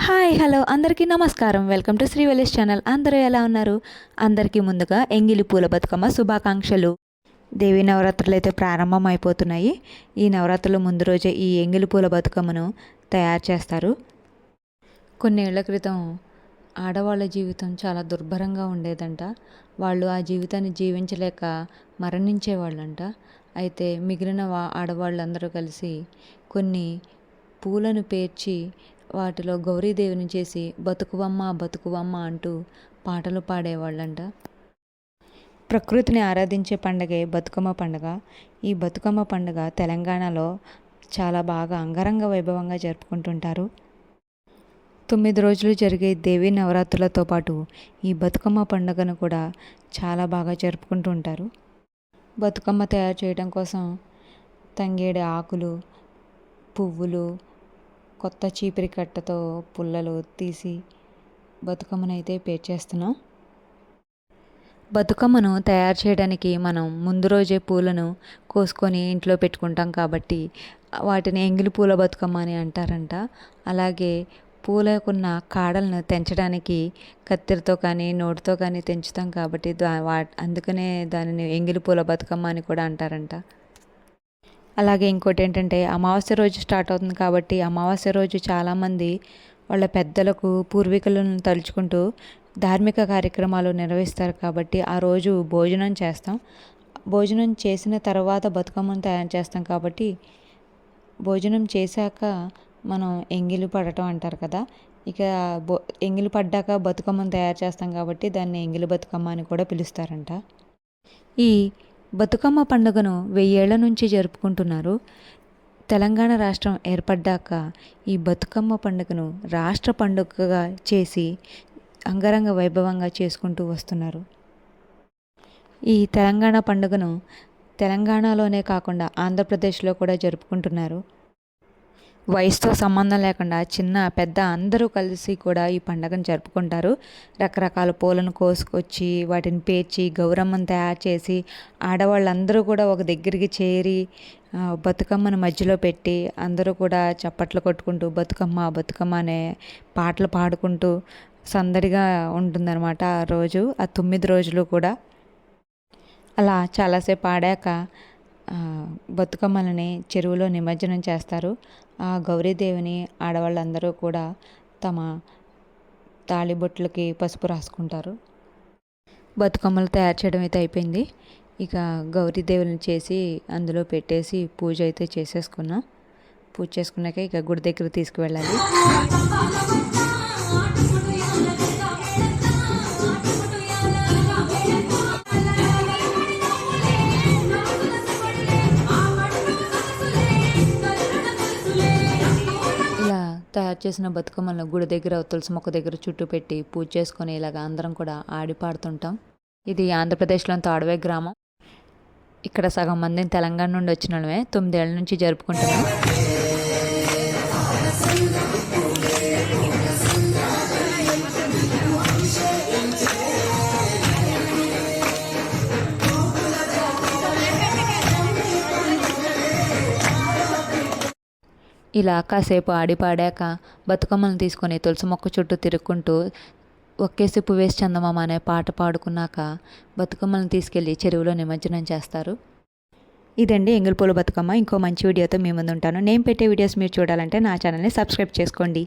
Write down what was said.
Hi hello అందరికీ నమస్కారం. Welcome to Sri Vellis channel. అందరూ ఎలా ఉన్నారు? అందరికీ ముందుగా ఎంగిలి పూల బతుకమ్మ శుభాకాంక్షలు. దేవీ నవరాత్రులు అయితే ప్రారంభం అయిపోతున్నాయి. ఈ నవరాత్రుల ముందు రోజే ఈ ఎంగిలి పూల బతుకమ్మను తయారు చేస్తారు. కొన్నేళ్ల క్రితం ఆడవాళ్ళ జీవితం చాలా దుర్భరంగా ఉండేదంట. వాళ్ళు ఆ జీవితాన్ని జీవించలేక మరణించేవాళ్ళంట. అయితే మిగిలిన ఆడవాళ్ళందరూ కలిసి కొన్ని పూలను పేర్చి వాటిలో గౌరీదేవిని చేసి బతుకువమ్మ బతుకువమ్మ అంటూ పాటలు పాడేవాళ్ళంట. ప్రకృతిని ఆరాధించే పండగే బతుకమ్మ పండుగ. ఈ బతుకమ్మ పండుగ తెలంగాణలో చాలా బాగా అంగరంగ వైభవంగా జరుపుకుంటుంటారు. 9 రోజులు జరిగే దేవీ నవరాత్రులతో పాటు ఈ బతుకమ్మ పండుగను కూడా చాలా బాగా జరుపుకుంటూ ఉంటారు. బతుకమ్మ తయారు చేయడం కోసం తంగేడు ఆకులు, పువ్వులు, కొత్త చీపిరి కట్టతో పుల్లలు తీసి బతుకమ్మనైతే పేర్చేస్తున్నాం. బతుకమ్మను తయారు చేయడానికి మనం ముందు రోజే పూలను కోసుకొని ఇంట్లో పెట్టుకుంటాం కాబట్టి వాటిని ఎంగిలి పూల బతుకమ్మ అని అంటారంట. అలాగే పూలకున్న కాడలను తెంచడానికి కత్తెరతో కానీ నోటితో కానీ తెంచుతాం కాబట్టి అందుకనే దానిని ఎంగిలి పూల బతుకమ్మ అని కూడా అంటారంట. అలాగే ఇంకోటి ఏంటంటే అమావాస్య రోజు స్టార్ట్ అవుతుంది కాబట్టి అమావాస్య రోజు చాలామంది వాళ్ళ పెద్దలకు పూర్వీకులను తలుచుకుంటూ ధార్మిక కార్యక్రమాలు నిర్వహిస్తారు కాబట్టి ఆ రోజు భోజనం చేస్తాం. భోజనం చేసిన తర్వాత బతుకమ్మను తయారు చేస్తాం కాబట్టి భోజనం చేశాక మనం ఎంగిలి పడటం అంటారు కదా. ఇక ఎంగిలి పడ్డాక బతుకమ్మను తయారు చేస్తాం కాబట్టి దాన్ని ఎంగిలి బతుకమ్మ అని కూడా పిలుస్తారంట. ఈ బతుకమ్మ పండుగను 1000 ఏళ్ల నుంచి జరుపుకుంటున్నారు. తెలంగాణ రాష్ట్రం ఏర్పడ్డాక ఈ బతుకమ్మ పండుగను రాష్ట్ర పండుగగా చేసి అంగరంగ వైభవంగా చేసుకుంటూ వస్తున్నారు. ఈ తెలంగాణ పండుగను తెలంగాణలోనే కాకుండా ఆంధ్రప్రదేశ్లో కూడా జరుపుకుంటున్నారు. వయసుతో సంబంధం లేకుండా చిన్న పెద్ద అందరూ కలిసి కూడా ఈ పండుగను జరుపుకుంటారు. రకరకాల పూలను కోసుకొచ్చి వాటిని పేర్చి గౌరమ్మను తయారు చేసి ఆడవాళ్ళందరూ కూడా ఒక దగ్గరికి చేరి బతుకమ్మను మధ్యలో పెట్టి అందరూ కూడా చప్పట్లు కొట్టుకుంటూ బతుకమ్మ బతుకమ్మ అనే పాటలు పాడుకుంటూ సందడిగా ఉంటుందన్నమాట ఆ రోజు. ఆ 9 రోజులు కూడా అలా చాలాసేపు ఆడాక బతుకమ్మలని చెరువులో నిమజ్జనం చేస్తారు. ఆ గౌరీదేవిని ఆడవాళ్ళందరూ కూడా తమ తాళిబొట్లకి పసుపు రాసుకుంటారు. బతుకమ్మలు తయారు చేయడం అయితే అయిపోయింది. ఇక గౌరీదేవిని చేసి అందులో పెట్టేసి పూజ అయితే చేసేసుకున్నాం. పూజ చేసుకున్నాక ఇక గుడి దగ్గర తీసుకువెళ్ళాలి. తయారు చేసిన బతుకమ్మలను గుడి దగ్గర తులసి మొక్క దగ్గర చుట్టూ పెట్టి పూజ చేసుకొని ఇలాగ అందరం కూడా ఆడి పాడుతుంటాం. ఇది ఆంధ్రప్రదేశ్లోని తాడవే గ్రామం. ఇక్కడ సగం మందిని తెలంగాణ నుండి వచ్చిన వాళ్ళమే 9 ఏళ్ల నుంచి జరుపుకుంటున్నాం. ఇలా కాసేపు ఆడిపాడాక బతుకమ్మలను తీసుకొని తులసి మొక్క చుట్టూ తిరుక్కుంటూ ఒక్కేసి పువ్వేసి చందమామ అనే పాట పాడుకున్నాక బతుకమ్మలను తీసుకెళ్ళి చెరువులో నిమజ్జనం చేస్తారు. ఇదండి ఎంగిలి పూల బతుకమ్మ. ఇంకో మంచి వీడియోతో మీ ముందు ఉంటాను. నేను పెట్టే వీడియోస్ మీరు చూడాలంటే నా ఛానల్ని సబ్స్క్రైబ్ చేసుకోండి.